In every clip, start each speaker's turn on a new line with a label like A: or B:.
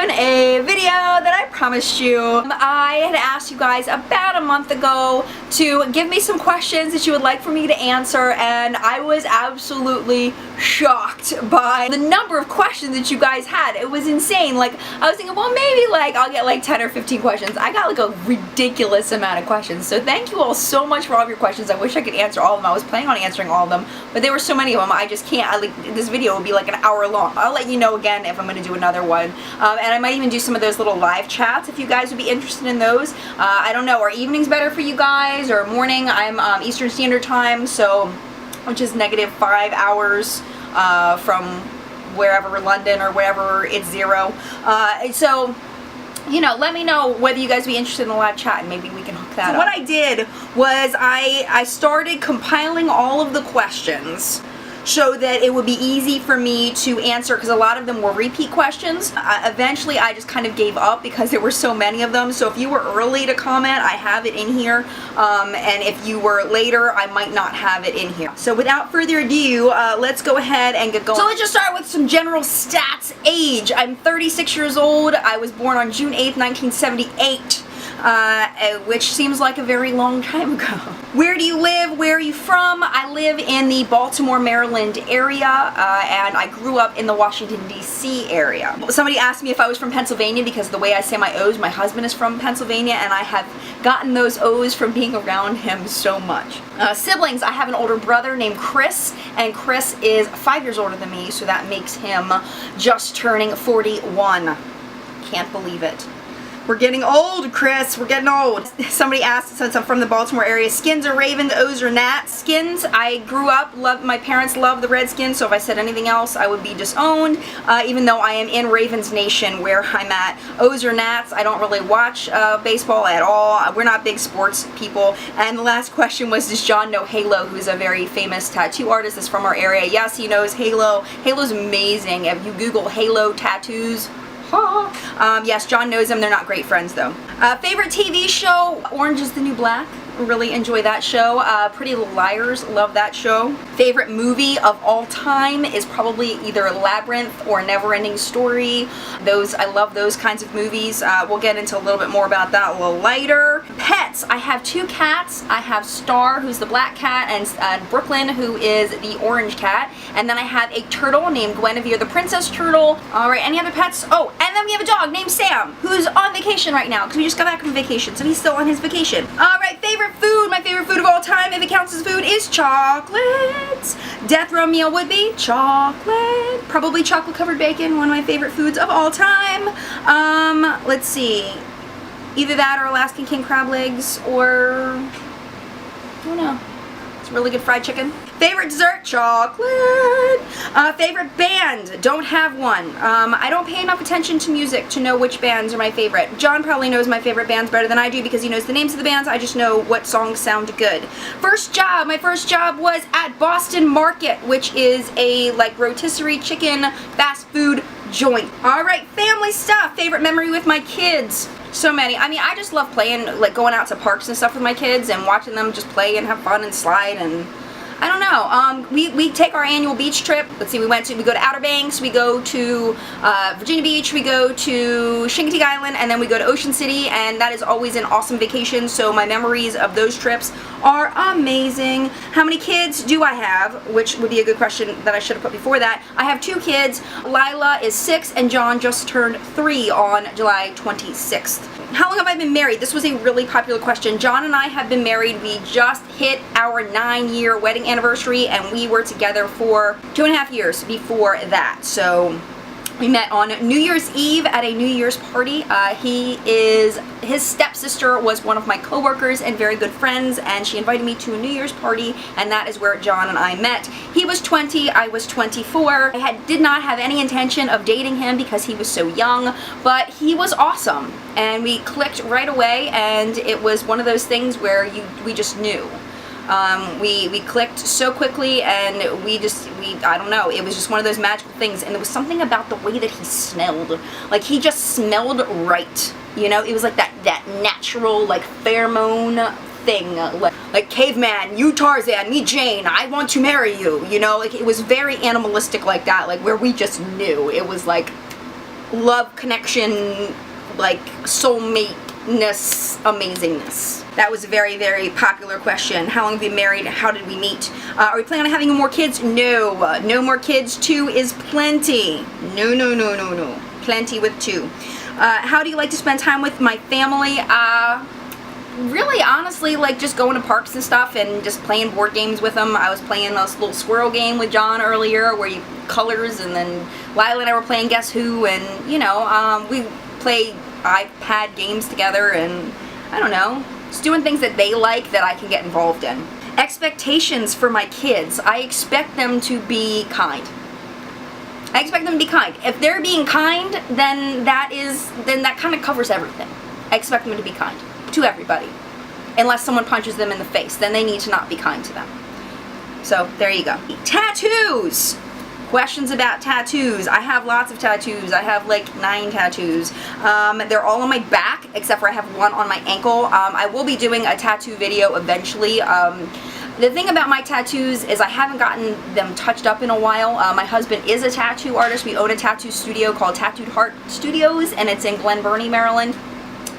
A: doing a video that I promised you. I had asked you guys about a month ago to give me some questions that you would like for me to answer, and I was absolutely shocked by the number of questions that you guys had. It was insane. Like, I was thinking, well, maybe like I'll get like 10 or 15 questions. I got like a ridiculous amount of questions. So thank you all so much for all of your questions. I wish I could answer all of them. I was planning on answering all of them, but there were so many of them. I just can't. This video will be like an hour long. I'll let you know again if I'm going to do another one. And I might even do some of those little live chats if you guys would be interested in those. I don't know. Are evenings better for you guys or morning? I'm Eastern Standard Time, so which is -5 hours from wherever, London or wherever, it's 0. So, you know, let me know whether you guys be interested in the live chat and maybe we can hook that up. What I did was I started compiling all of the questions so that it would be easy for me to answer, because a lot of them were repeat questions. Eventually I just kind of gave up because there were so many of them. So if you were early to comment, I have it in here, and if you were later, I might not have it in here. So without further ado, let's go ahead and get going. So let's just start with some general stats. Age, I'm 36 years old. I was born on June 8th, 1978. Which seems like a very long time ago. Where do you live? Where are you from? I live in the Baltimore, Maryland area, and I grew up in the Washington, D.C. area. Somebody asked me if I was from Pennsylvania because the way I say my O's, my husband is from Pennsylvania, and I have gotten those O's from being around him so much. Siblings, I have an older brother named Chris, and Chris is 5 years older than me, so that makes him just turning 41. Can't believe it. We're getting old, Chris. We're getting old. Somebody asked, since I'm from the Baltimore area, Skins or Ravens, O's or Nats? Skins. I grew up, my parents loved the Redskins, so if I said anything else, I would be disowned, even though I am in Ravens Nation where I'm at. O's or Nats? I don't really watch baseball at all. We're not big sports people. And the last question was, does John know Halo, who's a very famous tattoo artist that's from our area? Yes, he knows Halo. Halo's amazing. If you Google Halo tattoos, yes, John knows them. They're not great friends, though. Favorite TV show? Orange is the New Black. Really enjoy that show. Pretty Little Liars. Love that show. Favorite movie of all time is probably either Labyrinth or Neverending Story. I love those kinds of movies. We'll get into a little bit more about that a little later. Pets. I have 2 cats. I have Star, who's the black cat, and Brooklyn, who is the orange cat. And then I have a turtle named Guinevere the princess turtle. Alright, any other pets? Oh, and then we have a dog named Sam, who's on vacation right now, because we just got back from vacation, so he's still on his vacation. Alright, favorite food. My favorite food of all time, if it counts as food, is chocolate. Death row meal would be chocolate. Probably chocolate covered bacon, one of my favorite foods of all time. Let's see. Either that or Alaskan king crab legs, or I don't know. It's really good fried chicken. Favorite dessert? Chocolate. Favorite band? Don't have one. I don't pay enough attention to music to know which bands are my favorite. John probably knows my favorite bands better than I do because he knows the names of the bands. I just know what songs sound good. First job. My first job was at Boston Market, which is a like rotisserie chicken fast food joint. Alright, family stuff. Favorite memory with my kids? So many. I mean, I just love playing, like going out to parks and stuff with my kids and watching them just play and have fun and slide, and I don't know. We take our annual beach trip. Let's see, we go to Outer Banks, we go to Virginia Beach, we go to Chincoteague Island, and then we go to Ocean City, and that is always an awesome vacation, so my memories of those trips are amazing. How many kids do I have? Which would be a good question that I should have put before that. I have 2 kids. Lila is 6, and John just turned 3 on July 26th. How long have I been married? This was a really popular question. John and I have been married. We just hit our 9-year wedding anniversary, and we were together for 2.5 years before that. So we met on New Year's Eve at a New Year's party. His stepsister was one of my coworkers and very good friends, and she invited me to a New Year's party, and that is where John and I met. He was 20, I was 24. I did not have any intention of dating him because he was so young, but he was awesome, and we clicked right away, and it was one of those things where we just knew. We clicked so quickly, and I don't know, it was just one of those magical things, and there was something about the way that he smelled. Like, he just smelled right, you know? It was like that natural, like, pheromone thing, like caveman, you Tarzan, me Jane, I want to marry you, you know? Like, it was very animalistic like that, like, where we just knew. It was like, love connection, like soulmate-ness, amazingness. That was a very, very popular question. How long have you been married? How did we meet? Are we planning on having more kids? No. No more kids. 2 is plenty. No, no, no, no, no. Plenty with 2. How do you like to spend time with my family? Really, honestly, like just going to parks and stuff and just playing board games with them. I was playing this little squirrel game with John earlier where you colors, and then Lila and I were playing Guess Who, and you know, we play iPad games together, and I don't know, just doing things that they like that I can get involved in. Expectations for my kids. I expect them to be kind. I expect them to be kind. If they're being kind, then that kind of covers everything. I expect them to be kind to everybody. Unless someone punches them in the face, then they need to not be kind to them. So, there you go. Tattoos! Questions about tattoos. I have lots of tattoos. I have like 9 tattoos. They're all on my back, except for I have one on my ankle. I will be doing a tattoo video eventually. The thing about my tattoos is I haven't gotten them touched up in a while. My husband is a tattoo artist. We own a tattoo studio called Tattooed Heart Studios, and it's in Glen Burnie, Maryland.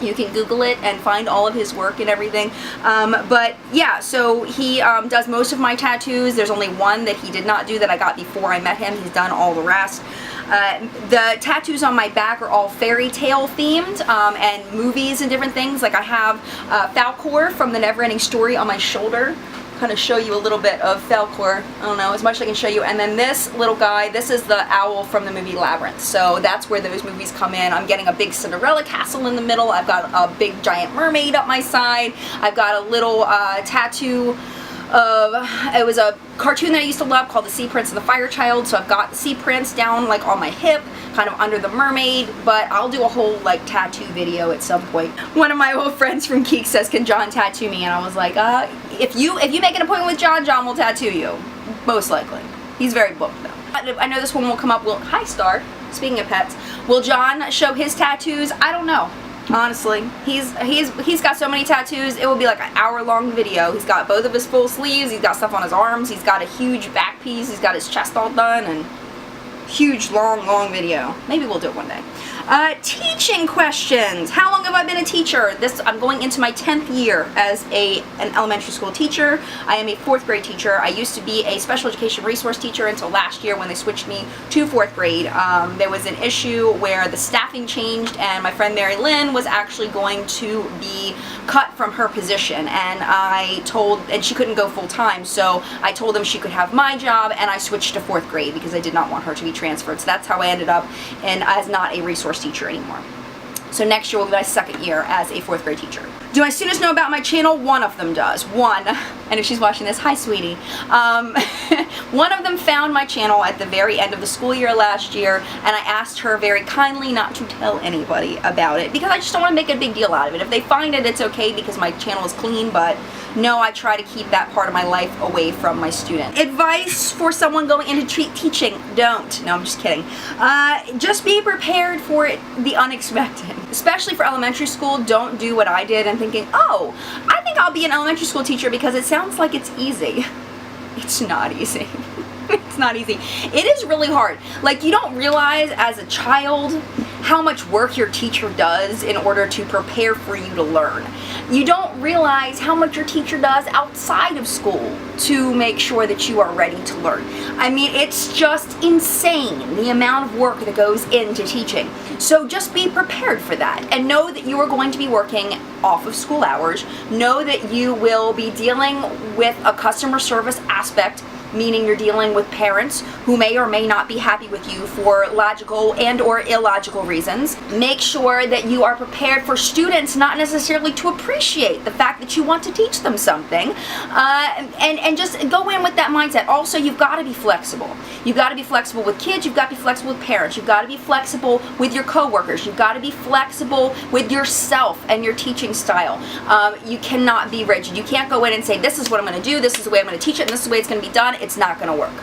A: You can Google it and find all of his work and everything. But yeah, so he does most of my tattoos. There's only one that he did not do that I got before I met him. He's done all the rest. The tattoos on my back are all fairy tale themed and movies and different things. Like I have Falcor from The Neverending Story on my shoulder. Kind of show you a little bit of Falcor. I don't know, as much as I can show you. And then this little guy, this is the owl from the movie Labyrinth. So that's where those movies come in. I'm getting a big Cinderella castle in the middle. I've got a big giant mermaid up my side. I've got a little tattoo of, it was a cartoon that I used to love called The Sea Prince and the Fire Child. So I've got the Sea Prince down like on my hip, kind of under the mermaid, but I'll do a whole like tattoo video at some point. One of my old friends from Geek says, can John tattoo me? And I was like, if you make an appointment with John, John will tattoo you. Most likely. He's very booked though. I know this one will come up. Hi Star, speaking of pets, will John show his tattoos? I don't know. Honestly, he's got so many tattoos, it will be like an hour-long video. He's got both of his full sleeves, he's got stuff on his arms, he's got a huge back piece, he's got his chest all done, and huge, long video. Maybe we'll do it one day. Teaching questions. How long have I been a teacher? I'm going into my 10th year as an elementary school teacher. I am a 4th grade teacher. I used to be a special education resource teacher until last year when they switched me to 4th grade. There was an issue where the staffing changed, and my friend Mary Lynn was actually going to be cut from her position, and she couldn't go full time, so I told them she could have my job, and I switched to 4th grade because I did not want her to be transferred. So that's how I ended up as not a resource teacher anymore. So next year will be my 2nd year as a 4th grade teacher. Do my students know about my channel? One of them does. One, and if she's watching this, hi sweetie. One of them found my channel at the very end of the school year last year, and I asked her very kindly not to tell anybody about it because I just don't want to make a big deal out of it. If they find it, it's okay because my channel is clean, but no, I try to keep that part of my life away from my student. Advice for someone going into teaching: don't. No, I'm just kidding. Just be prepared for the unexpected. Especially for elementary school, don't do what I did and thinking, oh, I think I'll be an elementary school teacher because it sounds like it's easy. It's not easy. It's not easy. It is really hard. Like, you don't realize as a child how much work your teacher does in order to prepare for you to learn. You don't realize how much your teacher does outside of school to make sure that you are ready to learn. I mean, it's just insane the amount of work that goes into teaching. So just be prepared for that and know that you are going to be working off of school hours. Know that you will be dealing with a customer service aspect, meaning you're dealing with parents who may or may not be happy with you for logical and or illogical reasons. Make sure that you are prepared for students not necessarily to appreciate the fact that you want to teach them something, and just go in with that mindset. Also, you've got to be flexible. You've got to be flexible with kids, you've got to be flexible with parents, you've got to be flexible with your coworkers, you've got to be flexible with yourself and your teaching style. You cannot be rigid. You can't go in and say, this is what I'm going to do, this is the way I'm going to teach it, and this is the way it's going to be done. It's not going to work.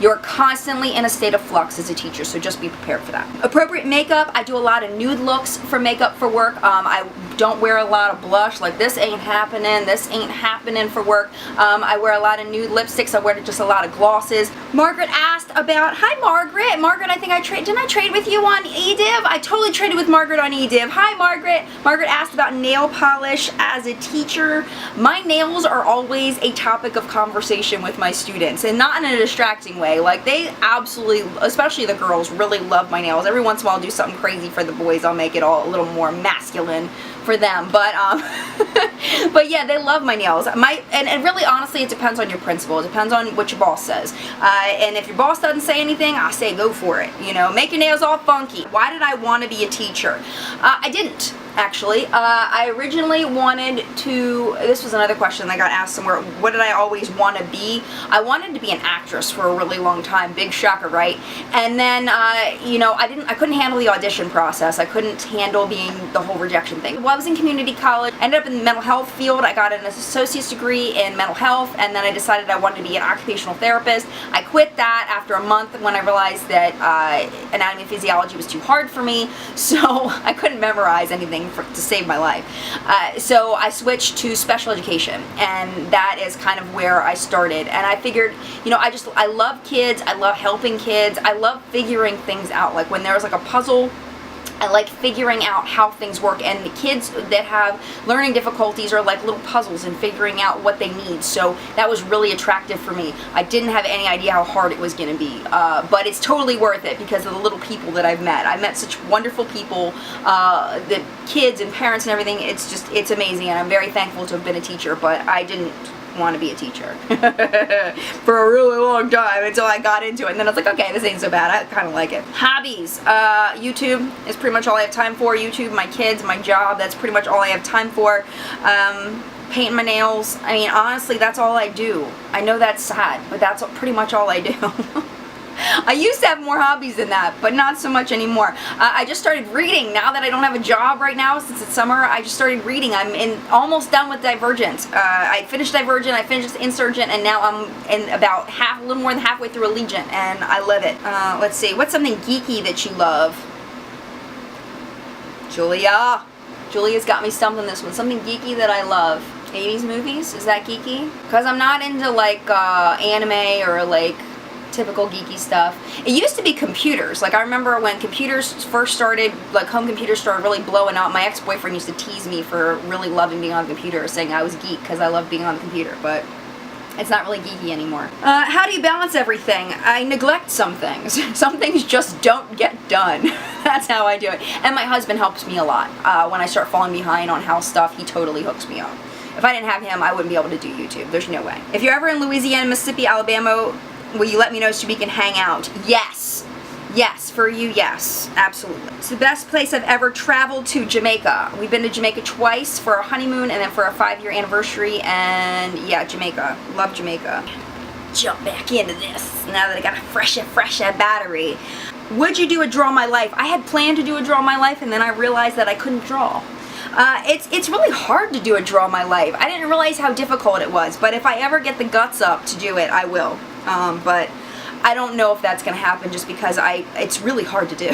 A: You're constantly in a state of flux as a teacher, so just be prepared for that. Appropriate makeup. I do a lot of nude looks for makeup for work. I don't wear a lot of blush, like this ain't happening for work. I wear a lot of nude lipsticks. I wear just a lot of glosses. Margaret asked about, hi Margaret. Margaret, I think didn't I trade with you on eDiv? I totally traded with Margaret on eDiv. Hi Margaret. Margaret asked about nail polish as a teacher. My nails are always a topic of conversation with my students, and not in a distracting way. Like, they absolutely, especially the girls, really love my nails. Every once in a while I'll do something crazy for the boys. I'll make it all a little more masculine for them, but but yeah, they love my nails. And really, honestly, it depends on your principal. It depends on what your boss says. And if your boss doesn't say anything, I say go for it. You know, make your nails all funky. Why did I want to be a teacher? I didn't. Actually, I originally wanted to, this was another question I got asked somewhere, what did I always want to be? I wanted to be an actress for a really long time, big shocker, right? And then, you know, I couldn't handle the audition process. I couldn't handle being the whole rejection thing. Well, I was in community college, ended up in the mental health field. I got an associate's degree in mental health, and then I decided I wanted to be an occupational therapist. I quit that after a month when I realized that anatomy and physiology was too hard for me, so I couldn't memorize anything to save my life. So I switched to special education, and that is kind of where I started. And I figured, you know, I love kids, I love helping kids, I love figuring things out. Like when there's like a puzzle, I like figuring out how things work, and the kids that have learning difficulties are like little puzzles and figuring out what they need. So that was really attractive for me. I didn't have any idea how hard it was going to be, but it's totally worth it because of the little people that I've met. I've met such wonderful people, the kids and parents and everything. It's amazing, and I'm very thankful to have been a teacher, but I didn't want to be a teacher for a really long time until I got into it, and then I was like, okay, this ain't so bad. I kind of like it. Hobbies. YouTube is pretty much all I have time for. YouTube, my kids, my job, that's pretty much all I have time for. Painting my nails. I mean, honestly, that's all I do. I know that's sad, but that's pretty much all I do. I used to have more hobbies than that, but not so much anymore. I just started reading. Now that I don't have a job right now, since it's summer, I just started reading. I'm almost done with Divergent. I finished Divergent, I finished Insurgent, and now I'm in about a little more than halfway through Allegiant, and I love it. Let's see, what's something geeky that you love? Julia's got me stumped on this one. Something geeky that I love. 80s movies? Is that geeky? Because I'm not into like anime or like typical geeky stuff. It used to be computers. Like, I remember when computers first started, like home computers started really blowing up. My ex-boyfriend used to tease me for really loving being on the computer, saying I was geek because I love being on the computer, but it's not really geeky anymore. How do you balance everything? I neglect some things. Some things just don't get done. That's how I do it. And my husband helps me a lot. When I start falling behind on house stuff, he totally hooks me up. If I didn't have him, I wouldn't be able to do YouTube. There's no way. If you're ever in Louisiana, Mississippi, Alabama, will you let me know so we can hang out? Yes. Yes, for you, yes. Absolutely. It's the best place I've ever traveled to, Jamaica. We've been to Jamaica twice for a honeymoon and then for a 5-year anniversary, and yeah, Jamaica. Love Jamaica. Jump back into this now that I got a fresher battery. Would you do a Draw My Life? I had planned to do a Draw My Life, and then I realized that I couldn't draw. It's really hard to do a Draw My Life. I didn't realize how difficult it was, but if I ever get the guts up to do it, I will. But I don't know if that's going to happen just because it's really hard to do.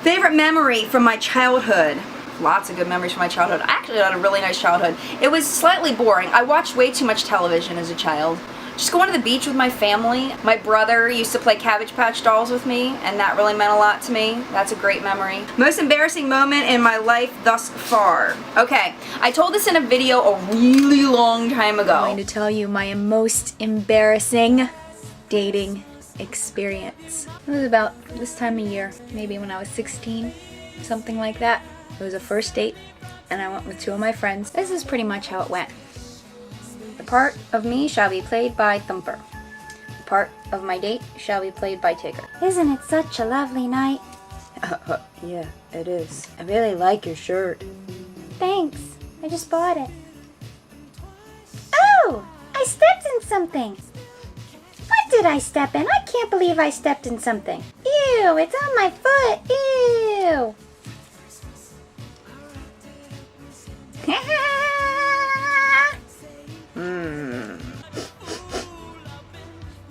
A: Favorite memory from my childhood. Lots of good memories from my childhood. I actually had a really nice childhood. It was slightly boring. I watched way too much television as a child. Just going to the beach with my family. My brother used to play Cabbage Patch Dolls with me, and that really meant a lot to me. That's a great memory. Most embarrassing moment in my life thus far. Okay, I told this in a video a really long time ago.
B: I'm going to tell you my most embarrassing dating experience. It was about this time of year, maybe when I was 16, something like that. It was a first date, and I went with 2 of my friends. This is pretty much how it went. The part of me shall be played by Thumper. The part of my date shall be played by Tigger. Isn't it such a lovely night? Yeah, it is. I really like your shirt. Thanks. I just bought it. Oh! I stepped in something. What did I step in? I can't believe I stepped in something. Ew, it's on my foot. Ew.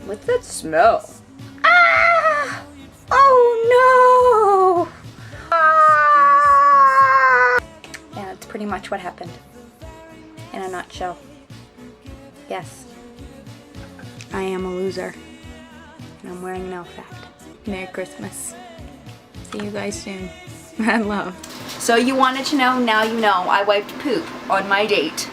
A: What's that smell?
B: much what happened. In a nutshell. Yes. I am a loser. And I'm wearing nail fact. Merry Christmas. See you guys soon. Mad love.
A: So you wanted to know, now you know. I wiped poop on my date.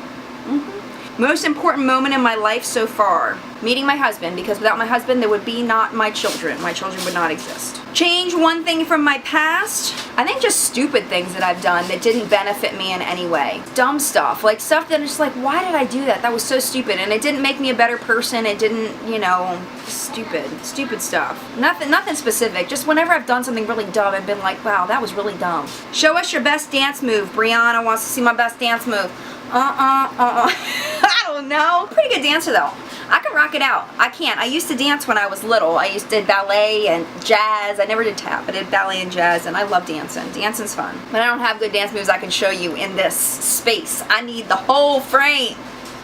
A: Most important moment in my life so far. Meeting my husband, because without my husband there would be not my children. My children would not exist. Change one thing from my past. I think just stupid things that I've done that didn't benefit me in any way. Dumb stuff. Like stuff that is just like, why did I do that? That was so stupid. And it didn't make me a better person. It didn't, you know, stupid stuff. Nothing specific. Just whenever I've done something really dumb, I've been like, wow, that was really dumb. Show us your best dance move. Brianna wants to see my best dance move. I don't know. Pretty good dancer though. I can rock it out. I can't. I used to dance when I was little. I used to do ballet and jazz. I never did tap. I did ballet and jazz, and I love dancing. Dancing's fun. But I don't have good dance moves I can show you in this space. I need the whole frame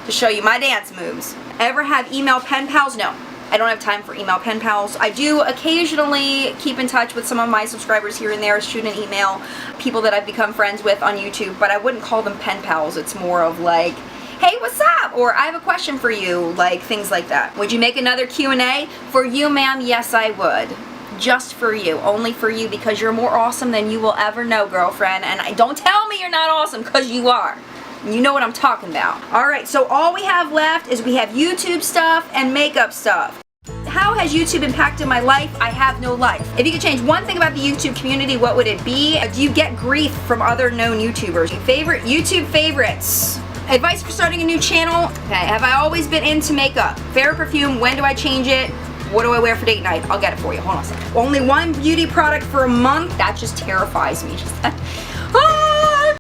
A: to show you my dance moves. Ever have email pen pals? No. I don't have time for email pen pals. I do occasionally keep in touch with some of my subscribers here and there, shoot an email, people that I've become friends with on YouTube, but I wouldn't call them pen pals. It's more of like, hey, what's up? Or I have a question for you, like things like that. Would you make another Q&A? For you, ma'am, yes, I would. Just for you, only for you, because you're more awesome than you will ever know, girlfriend. And don't tell me you're not awesome, because you are. You know what I'm talking about. Alright, so all we have left is we have YouTube stuff and makeup stuff. How has YouTube impacted my life? I have no life. If you could change one thing about the YouTube community, what would it be? Do you get grief from other known YouTubers? Favorite YouTube favorites? Advice for starting a new channel? Okay, have I always been into makeup? Favorite perfume? When do I change it? What do I wear for date night? I'll get it for you. Hold on a second. Only one beauty product for a month? That just terrifies me.